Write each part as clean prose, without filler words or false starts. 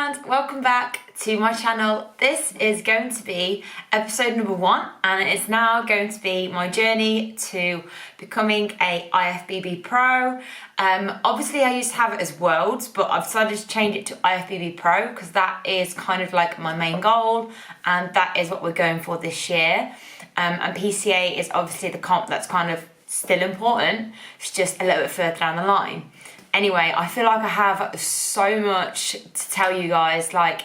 and welcome back to my channel. This is going to be episode number 1 and it's now going to be my journey to becoming a IFBB Pro. Obviously I used to have it as Worlds, but I've decided to change it to IFBB Pro because that is kind of like my main goal and that is what we're going for this year. And PCA is obviously the comp that's kind of still important, it's just a little bit further down the line. Anyway, I feel like I have so much to tell you guys, like,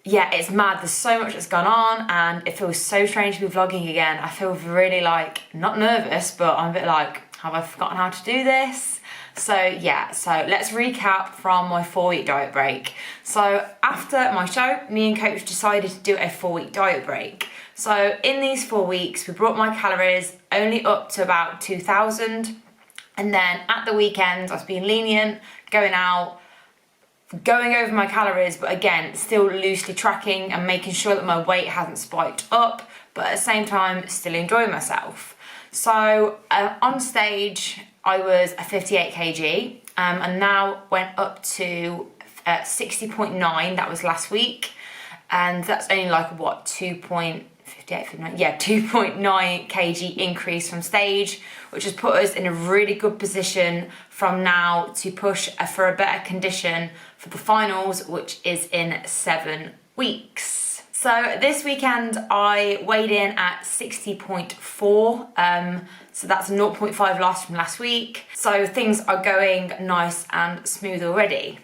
yeah, it's mad, there's so much that's gone on and it feels so strange to be vlogging again. I feel really like, not nervous, but I'm a bit like, have I forgotten how to do this? So yeah, so let's recap from my 4-week diet break. So after my show, me and coach decided to do a 4-week diet break. So in these 4 weeks, we brought my calories only up to about 2,000. And then at the weekend, I was being lenient, going out, going over my calories, but again, still loosely tracking and making sure that my weight hasn't spiked up, but at the same time, still enjoying myself. So on stage, I was a 58 kg and now went up to 60.9, that was last week. And that's only like, what, 2.9 kg increase from stage, which has put us in a really good position from now to push for a better condition for the finals, which is in 7 weeks. So this weekend I weighed in at 60.4, so that's a 0.5 loss from last week. So things are going nice and smooth already.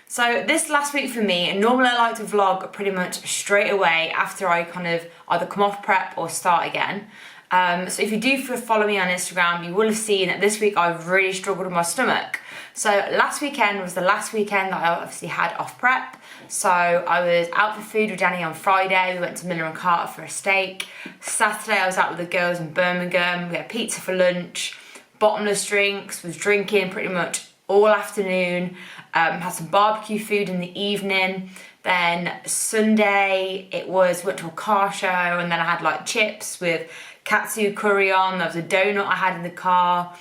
So this last week for me, normally I like to vlog pretty much straight away after I kind of either come off prep or start again. So if you do follow me on Instagram, you will have seen that this week I've really struggled with my stomach. So last weekend was the last weekend that I obviously had off prep. So I was out for food with Danny on Friday, we went to Miller & Carter for a steak. Saturday I was out with the girls in Birmingham, we had pizza for lunch, bottomless drinks, was drinking pretty much all afternoon, had some barbecue food in the evening. Then Sunday went to a car show and then I had like chips with katsu curry on, there was a donut I had in the car,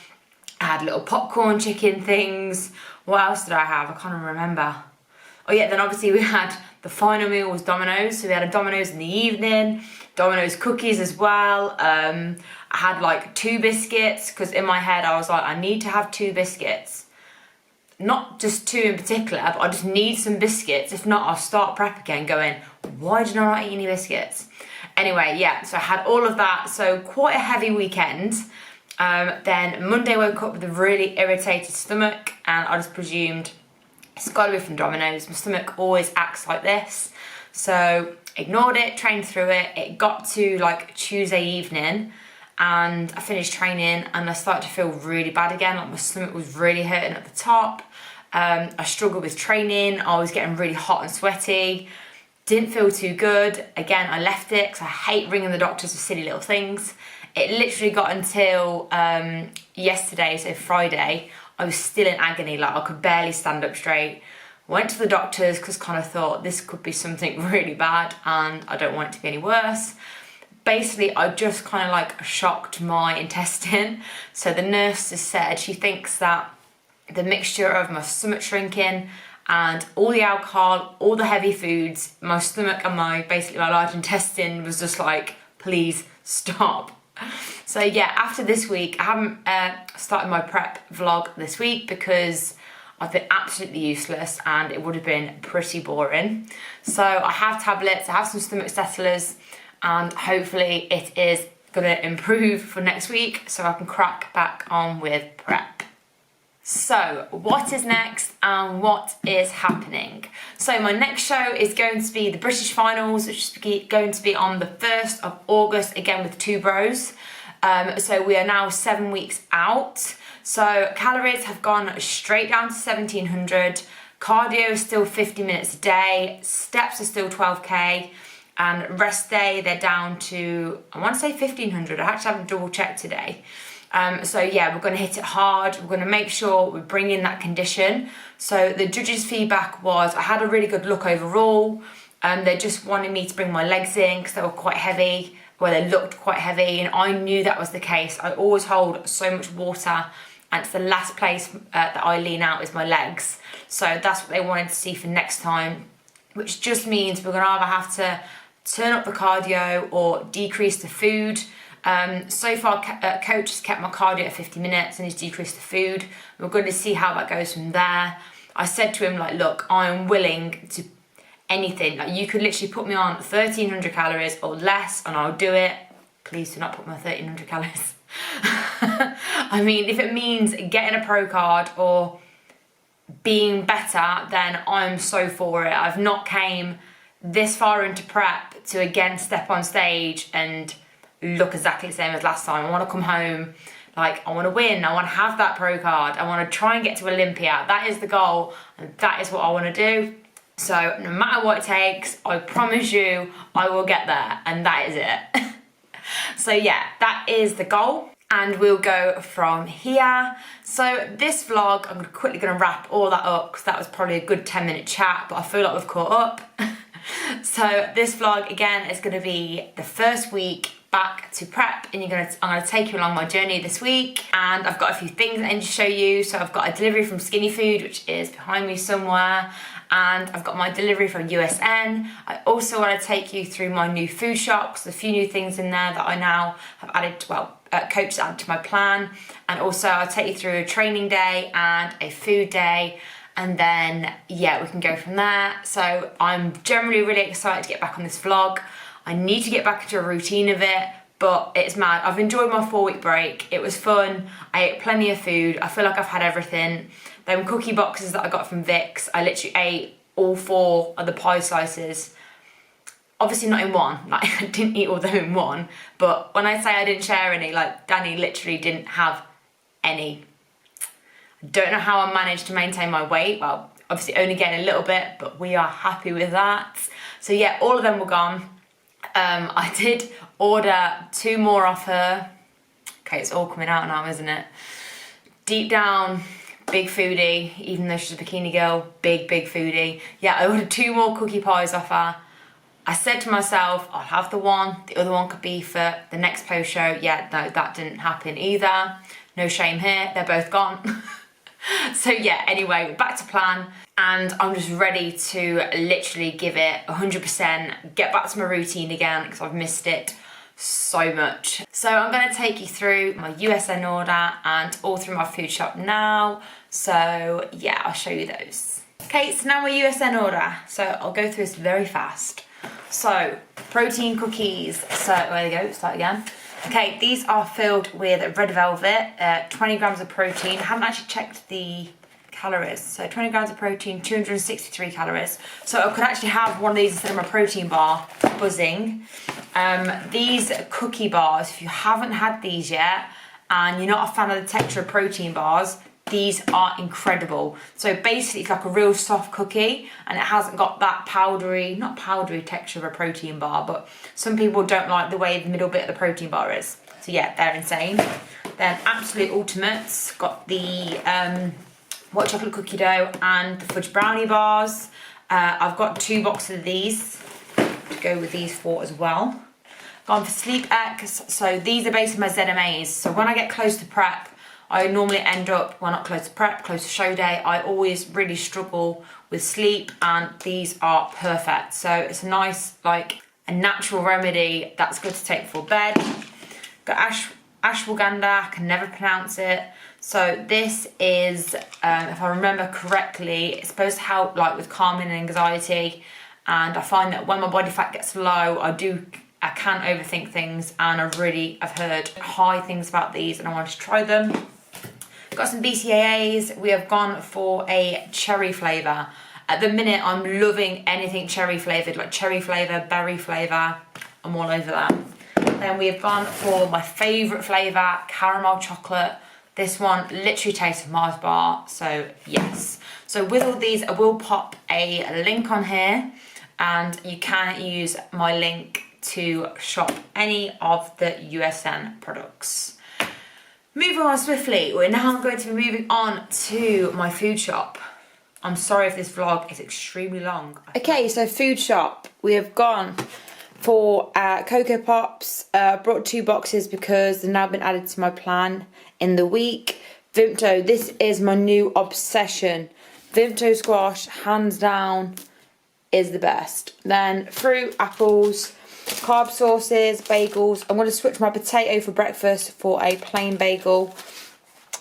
I had little popcorn chicken things. What else did I have? I can't even remember. Oh yeah, then obviously we had the final meal was Domino's, so we had a Domino's in the evening, Domino's cookies as well. I had like 2 biscuits because in my head I was like, I need to have 2 biscuits. Not just 2 in particular, but I just need some biscuits. If not, I'll start prep again going, why did I not eat any biscuits? Anyway, yeah, so I had all of that. So quite a heavy weekend. Then Monday woke up with a really irritated stomach and I just presumed it's got to be from Domino's. My stomach always acts like this. So ignored it, trained through it. It got to like Tuesday evening and I finished training and I started to feel really bad again, like my stomach was really hurting at the top. I struggled with training, I was getting really hot and sweaty, didn't feel too good. Again, I left it because I hate ringing the doctors for silly little things. It literally got until yesterday, so Friday, I was still in agony, like I could barely stand up straight. Went to the doctors because kind of thought this could be something really bad and I don't want it to be any worse. Basically, I just kind of like shocked my intestine. So the nurse has said she thinks that the mixture of my stomach shrinking and all the alcohol, all the heavy foods, my stomach and basically my large intestine was just like, please stop. So yeah, after this week, I haven't started my prep vlog this week because I've been absolutely useless and it would have been pretty boring. So I have tablets, I have some stomach settlers, and hopefully it is gonna improve for next week so I can crack back on with prep. So what is next and what is happening? So my next show is going to be the British finals, which is going to be on the 1st of August, again with 2 bros. So we are now 7 weeks out. So calories have gone straight down to 1700. Cardio is still 50 minutes a day. Steps are still 12k. And rest day, they're down to, I want to say 1500. I actually haven't double checked today. So yeah, we're going to hit it hard. We're going to make sure we bring in that condition. So the judges' feedback was I had a really good look overall. They just wanted me to bring my legs in because they were quite heavy, well, they looked quite heavy, and I knew that was the case. I always hold so much water, and it's the last place that I lean out is my legs. So that's what they wanted to see for next time. which just means we're gonna either have to turn up the cardio or decrease the food. So far, coach has kept my cardio at 50 minutes and he's decreased the food. We're going to see how that goes from there. I said to him, like, look, I'm willing to anything. Like, you could literally put me on 1,300 calories or less and I'll do it. Please do not put me on 1,300 calories. I mean, if it means getting a pro card or being better, then I'm so for it. I've not came this far into prep to again step on stage and look exactly the same as last time. I want to come home, like, I want to win, I want to have that pro card, I want to try and get to Olympia. That is the goal and that is what I want to do. So no matter what it takes, I promise you I will get there, and that is it. So yeah, that is the goal, and we'll go from here. So this vlog, I'm quickly going to wrap all that up because that was probably a good 10-minute chat, but I feel like we've caught up. So this vlog again is going to be the first week back to prep, and I'm going to take you along my journey this week, and I've got a few things I need to show you. So I've got a delivery from Skinny Food, which is behind me somewhere, and I've got my delivery from USN. I also want to take you through my new food shop. There's a few new things in there that I now have added, coach added to my plan, and also I'll take you through a training day and a food day, and then yeah, we can go from there. So I'm generally really excited to get back on this vlog. I need to get back into a routine of it, but it's mad. I've enjoyed my 4-week break. It was fun. I ate plenty of food. I feel like I've had everything. Them cookie boxes that I got from Vic's, I literally ate all 4 of the pie slices. Obviously not in one, like I didn't eat all of them in one, but when I say I didn't share any, like Danny literally didn't have any. I don't know how I managed to maintain my weight. Well, obviously only getting a little bit, but we are happy with that. So yeah, all of them were gone. I did order 2 more off her. Okay, it's all coming out now, isn't it? Deep down, big foodie, even though she's a bikini girl, big foodie. Yeah, I ordered 2 more cookie pies off her. I said to myself, I'll have the one, the other one could be for the next post show. Yeah, no, that didn't happen either. No shame here, they're both gone. So yeah, anyway, we're back to plan, and I'm just ready to literally give it 100%, get back to my routine again because I've missed it so much. So I'm going to take you through my USN order and all through my food shop now. So yeah, I'll show you those. Okay, so now my USN order. So I'll go through this very fast. So protein cookies. So there you go, start again. Okay, these are filled with red velvet, 20 grams of protein. I haven't actually checked the calories. So 20 grams of protein, 263 calories. So I could actually have one of these instead of my protein bar. Buzzing. These cookie bars, if you haven't had these yet and you're not a fan of the texture of protein bars, these are incredible. So basically it's like a real soft cookie, and it hasn't got that powdery, not powdery texture of a protein bar, but some people don't like the way the middle bit of the protein bar is. So yeah, they're insane. Then Absolute Ultimates, got the white chocolate cookie dough and the fudge brownie bars. I've got 2 boxes of these to go with these 4 as well. Gone for Sleep X. So these are basically my ZMAs. So when I get close to prep, I normally end up, well, not close to prep, close to show day, I always really struggle with sleep, and these are perfect. So it's a nice, like, a natural remedy that's good to take before bed. Got ashwagandha, I can never pronounce it. So this is, if I remember correctly, it's supposed to help like with calming and anxiety, and I find that when my body fat gets low, I can overthink things, and I've heard high things about these and I want to try them. Got some BCAAs. We have gone for a cherry flavour. At the minute, I'm loving anything cherry flavoured, like cherry flavour, berry flavour. I'm all over that. Then we have gone for my favourite flavour, caramel chocolate. This one literally tastes of Mars bar, so yes. So with all these, I will pop a link on here, and you can use my link to shop any of the USN products. Moving on swiftly, we're now going to be moving on to my food shop. I'm sorry if this vlog is extremely long. Okay, so food shop. We have gone for Cocoa Pops. Brought 2 boxes because they've now been added to my plan in the week. Vimto, this is my new obsession. Vimto squash, hands down, is the best. Then fruit, apples, carb sources, bagels. I'm going to switch my potato for breakfast for a plain bagel.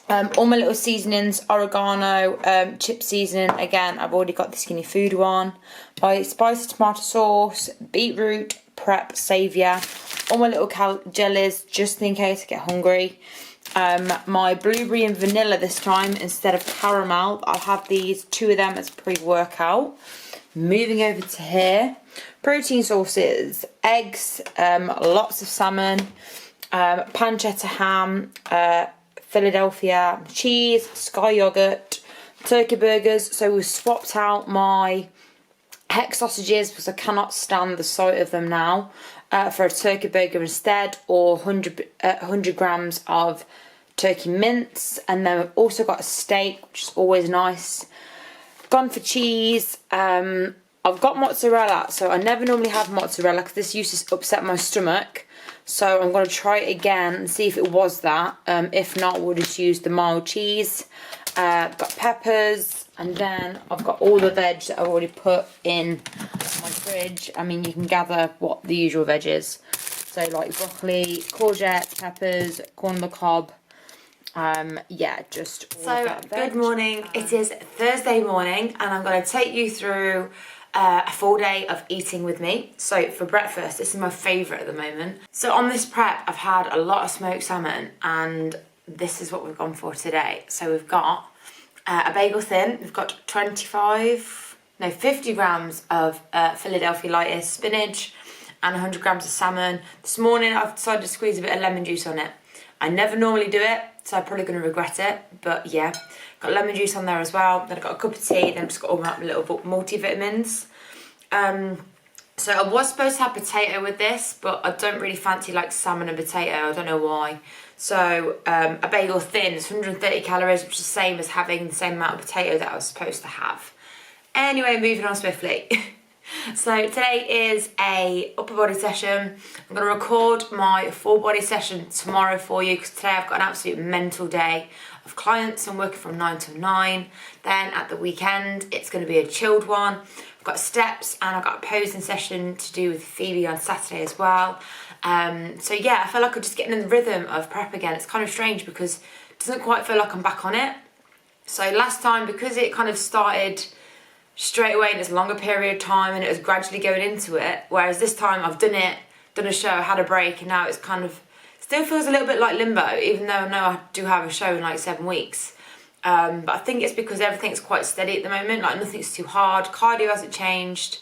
All my little seasonings, oregano, chip seasoning. Again, I've already got the Skinny Food one. My spicy tomato sauce, beetroot, prep, saviour. All my little jellies, just in case I get hungry. My blueberry and vanilla this time instead of caramel. I'll have these, 2 of them as pre-workout. Moving over to here. Protein sources, eggs, lots of salmon, pancetta ham, Philadelphia cheese, Sky yogurt, turkey burgers. So we've swapped out my hex sausages because I cannot stand the sight of them now for a turkey burger instead, or 100 grams of turkey mince. And then we've also got a steak, which is always nice. Gone for cheese. I've got mozzarella, so I never normally have mozzarella because this used to upset my stomach. So I'm going to try it again and see if it was that. If not, we'll just use the mild cheese. Got peppers, and then I've got all the veg that I've already put in my fridge. I mean, you can gather what the usual veg is. So like broccoli, courgette, peppers, corn on the cob. Yeah, just all of that veg. Good morning. It is Thursday morning, and I'm going to take you through a full day of eating with me. So for breakfast, this is my favourite at the moment. So on this prep, I've had a lot of smoked salmon, and this is what we've gone for today. So we've got a bagel thin. We've got 50 grams of Philadelphia lettuce, spinach, and 100 grams of salmon. This morning, I've decided to squeeze a bit of lemon juice on it. I never normally do it, so I'm probably going to regret it, but yeah. Got lemon juice on there as well. Then I've got a cup of tea. Then I've just got all my little multivitamins. So I was supposed to have potato with this, but I don't really fancy like salmon and potato. I don't know why. So a bagel thin is 130 calories, which is the same as having the same amount of potato that I was supposed to have. Anyway, moving on swiftly. So today is a upper body session. I'm going to record my full body session tomorrow for you because today I've got an absolute mental day of clients. I'm working from 9 till 9. Then at the weekend, it's going to be a chilled one. I've got steps and I've got a posing session to do with Phoebe on Saturday as well. So yeah, I feel like I'm just getting in the rhythm of prep again. It's kind of strange because it doesn't quite feel like I'm back on it. So last time, because it kind of started straight away in this longer period of time and it was gradually going into it, whereas this time I've done a show, had a break, and now it's kind of still feels a little bit like limbo, even though I know I do have a show in like 7 weeks. But I think it's because everything's quite steady at the moment, like nothing's too hard, cardio hasn't changed.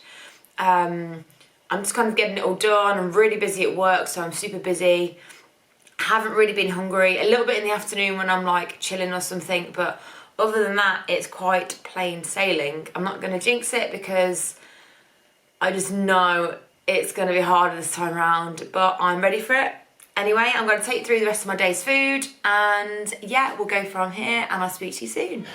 I'm just kind of getting it all done. I'm really busy at work, so I'm super busy. Haven't really been hungry, a little bit in the afternoon when I'm like chilling or something, but other than that, it's quite plain sailing. I'm not going to jinx it because I just know it's going to be harder this time around, but I'm ready for it. Anyway, I'm going to take you through the rest of my day's food, and yeah, we'll go from here, and I'll speak to you soon.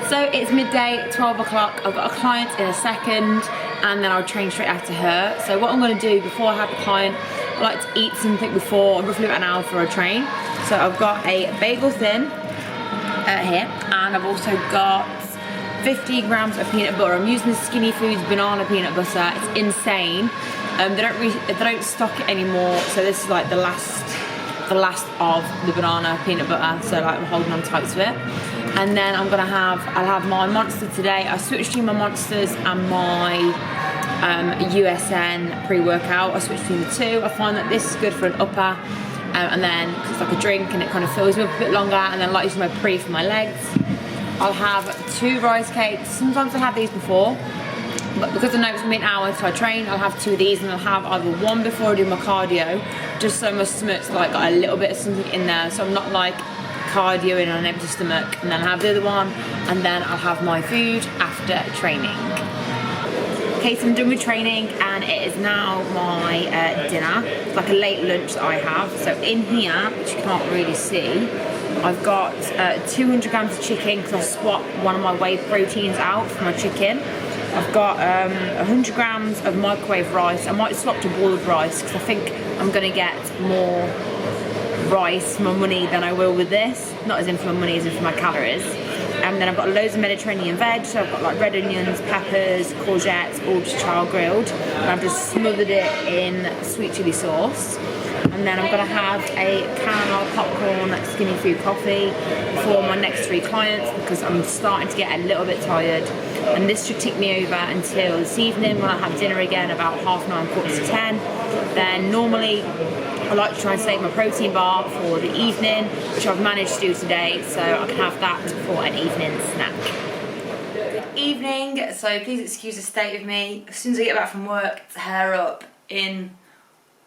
So it's midday, 12 o'clock. I've got a client in a second, and then I'll train straight after her. So what I'm going to do before I have the client, I like to eat something before, roughly about an hour before I train. So I've got a bagel thin here, and I've also got 50 grams of peanut butter. I'm using the Skinny Foods banana peanut butter. It's insane. They don't stock it anymore, so this is like the last of the banana peanut butter. So like I'm holding on tight to it. And then I'll have my Monster today. I switched between my Monsters and my USN pre-workout. I switched between the two. I find that this is good for an upper. And then, because it's like a drink and it kind of fills me up a bit longer, and then I like using my pre for my legs. I'll have 2 rice cakes. Sometimes I have these before, but because I know it's going to be an hour until I train, I'll have 2 of these, and I'll have either one before I do my cardio, just so my stomach's like got a little bit of something in there, so I'm not like cardioing on an empty stomach. And then I'll have the other one, and then I'll have my food after training. Okay, so I'm done with training, and it is now my dinner. It's like a late lunch that I have. So in here, which you can't really see, I've got 200 grams of chicken because I swapped one of my whey proteins out for my chicken. I've got 100 grams of microwave rice. I might swap to boiled rice because I think I'm going to get more rice for my money than I will with this. Not as in for my money, as in for my calories. And then I've got loads of Mediterranean veg, so I've got like red onions, peppers, courgettes, all just char grilled. And I've just smothered it in sweet chilli sauce. And then I'm gonna have a caramel popcorn skinny food coffee for my next 3 clients because I'm starting to get a little bit tired. And this should take me over until this evening when I have dinner again about 9:30, 10:15. Then normally I like to try and save my protein bar for the evening, which I've managed to do today, so I can have that for an evening snack. Good evening, so please excuse the state of me. As soon as I get back from work, it's hair up in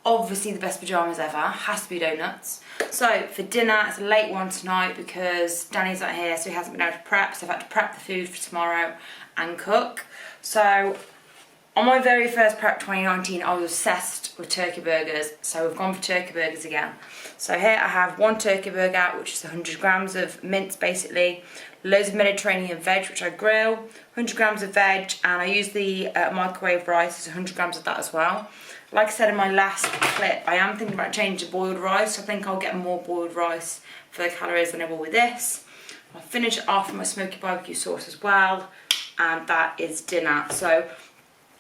obviously the best pyjamas ever, has to be donuts. So for dinner, it's a late one tonight because Danny's not here, so he hasn't been able to prep, so I've had to prep the food for tomorrow and cook. So on my very first prep 2019, I was obsessed with turkey burgers, so we've gone for turkey burgers again. So here I have 1 turkey burger, which is 100 grams of mince basically, loads of Mediterranean veg, which I grill, 100 grams of veg, and I use the microwave rice, it's 100 grams of that as well. Like I said in my last clip, I am thinking about changing to boiled rice, so I think I'll get more boiled rice for the calories than I will with this. I'll finish it off with my smoky barbecue sauce as well, and that is dinner. So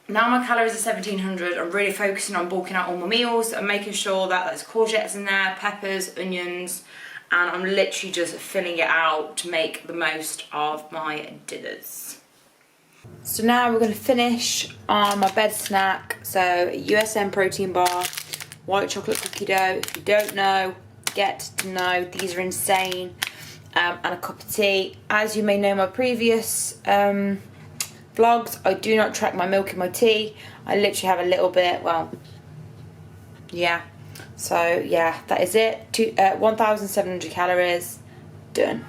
now my calories are 1700, I'm really focusing on bulking out all my meals and making sure that there's courgettes in there, peppers, onions, and I'm literally just filling it out to make the most of my dinners. So now we're going to finish on my bed snack. So USM protein bar, white chocolate cookie dough. If you don't know, get to know. These are insane. And a cup of tea. As you may know my previous vlogs, I do not track my milk in my tea. I literally have a little bit, well, yeah. So yeah, that is it. 1,700 calories, done.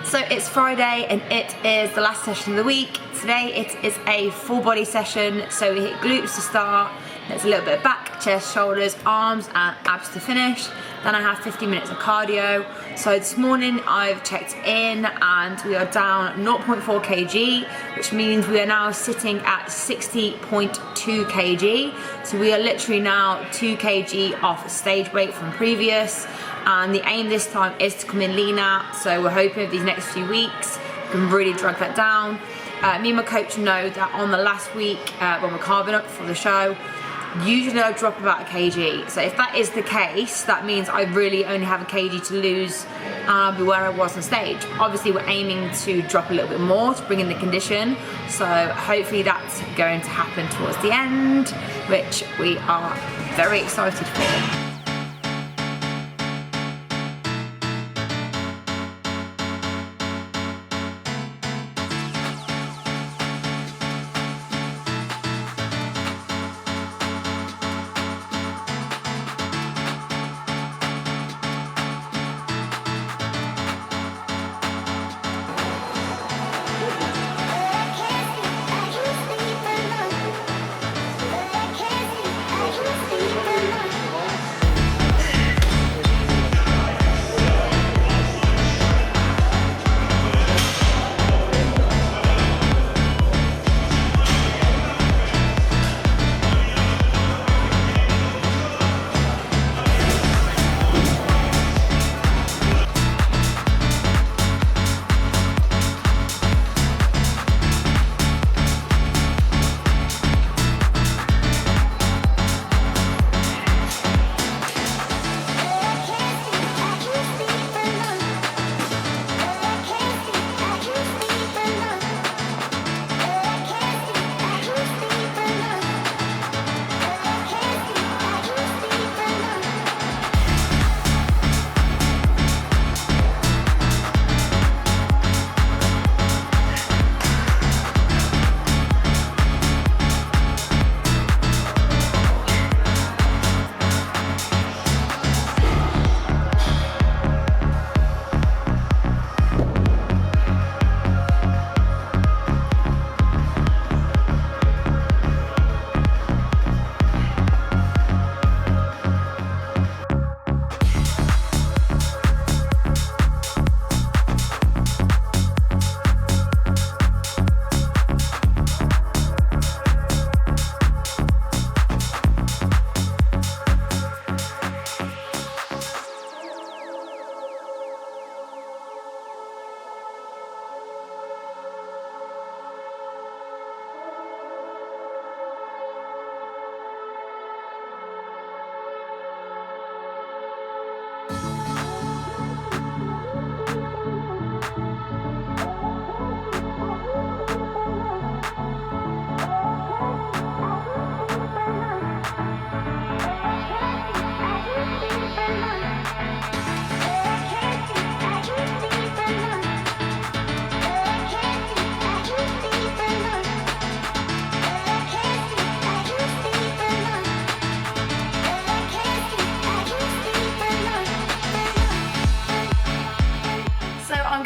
So it's Friday and it is the last session of the week. Today it is a full body session, so we hit glutes to start, there's a little bit of back, chest, shoulders, arms and abs to finish. Then I have 15 minutes of cardio. So this morning I've checked in and we are down 0.4 kg, which means we are now sitting at 60.2 kg. So we are literally now 2 kg off stage weight from previous. And the aim this time is to come in leaner, so we're hoping these next few weeks we can really drag that down. Me and my coach know that on the last week when we're carving up for the show, usually I drop about 1 kg. So if that is the case, that means I really only have 1 kg to lose and I'll be where I was on stage. Obviously we're aiming to drop a little bit more to bring in the condition, so hopefully that's going to happen towards the end, which we are very excited for.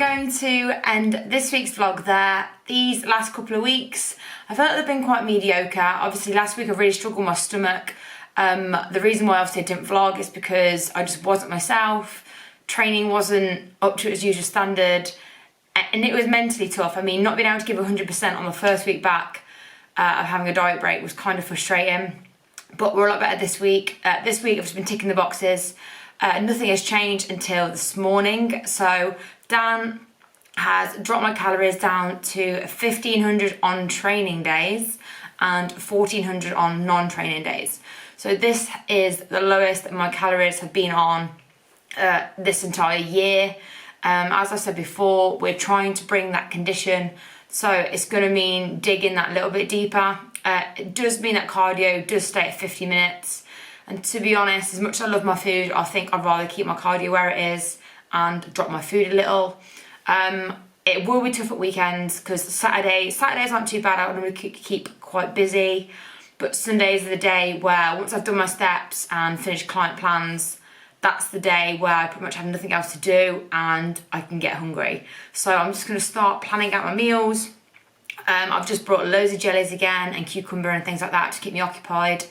going to end this week's vlog there. These last couple of weeks, I felt like they've been quite mediocre. Obviously last week I really struggled with my stomach. The reason why obviously I didn't vlog is because I just wasn't myself. Training wasn't up to its usual standard, and it was mentally tough. I mean, not being able to give 100% on the first week back of having a diet break was kind of frustrating, but we're a lot better this week. This week I've just been ticking the boxes. Nothing has changed until this morning. So Dan has dropped my calories down to 1,500 on training days and 1,400 on non-training days. So this is the lowest that my calories have been on this entire year. As I said before, we're trying to bring that condition, so it's going to mean digging that little bit deeper. It does mean that cardio does stay at 50 minutes, and to be honest, as much as I love my food, I think I'd rather keep my cardio where it is and drop my food a little. It will be tough at weekends because Saturdays aren't too bad. I normally keep quite busy, but Sundays are the day where once I've done my steps and finished client plans, that's the day where I pretty much have nothing else to do and I can get hungry. So I'm just going to start planning out my meals. I've just brought loads of jellies again and cucumber and things like that to keep me occupied.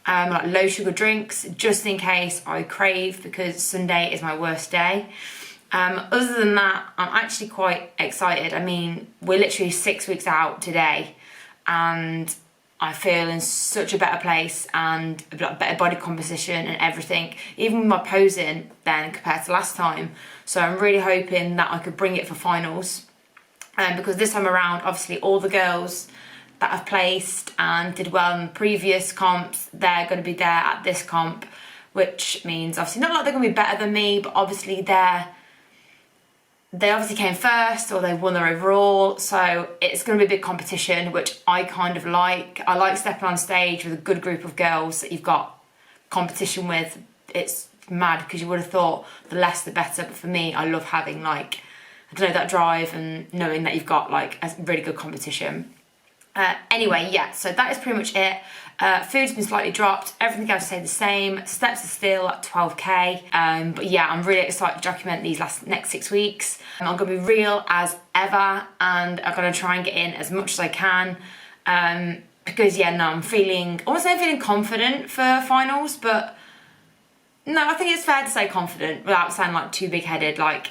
Like low sugar drinks, just in case I crave, because Sunday is my worst day. Other than that, I'm actually quite excited. I mean, we're literally 6 weeks out today and I feel in such a better place and a better body composition and everything, even with my posing then compared to last time. So I'm really hoping that I could bring it for finals. Because this time around, obviously all the girls that I've placed and did well in previous comps, they're going to be there at this comp, which means obviously not like they're going to be better than me, but obviously they obviously came first or they won their overall, so it's going to be a big competition, which I kind of like. I like stepping on stage with a good group of girls that you've got competition with. It's mad because you would have thought the less the better, but for me, I love having like, I don't know, that drive and knowing that you've got like a really good competition. Anyway, yeah, so that is pretty much it. Food's been slightly dropped, everything else stayed the same, steps are still at 12k, but yeah, I'm really excited to document these next 6 weeks. I'm going to be real as ever, and I'm going to try and get in as much as I can, because yeah, no, I won't say I'm feeling confident for finals, but no, I think it's fair to say confident without sounding like too big-headed. Like,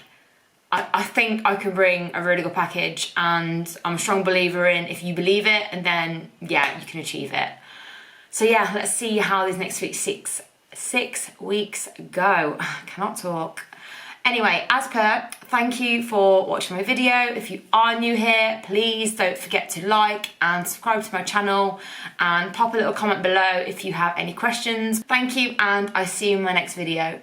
I think I can bring a really good package, and I'm a strong believer in if you believe it, and then yeah, you can achieve it. So yeah, let's see how these next six weeks go. I cannot talk. Anyway, as per, thank you for watching my video. If you are new here, please don't forget to like and subscribe to my channel and pop a little comment below if you have any questions. Thank you, and I see you in my next video.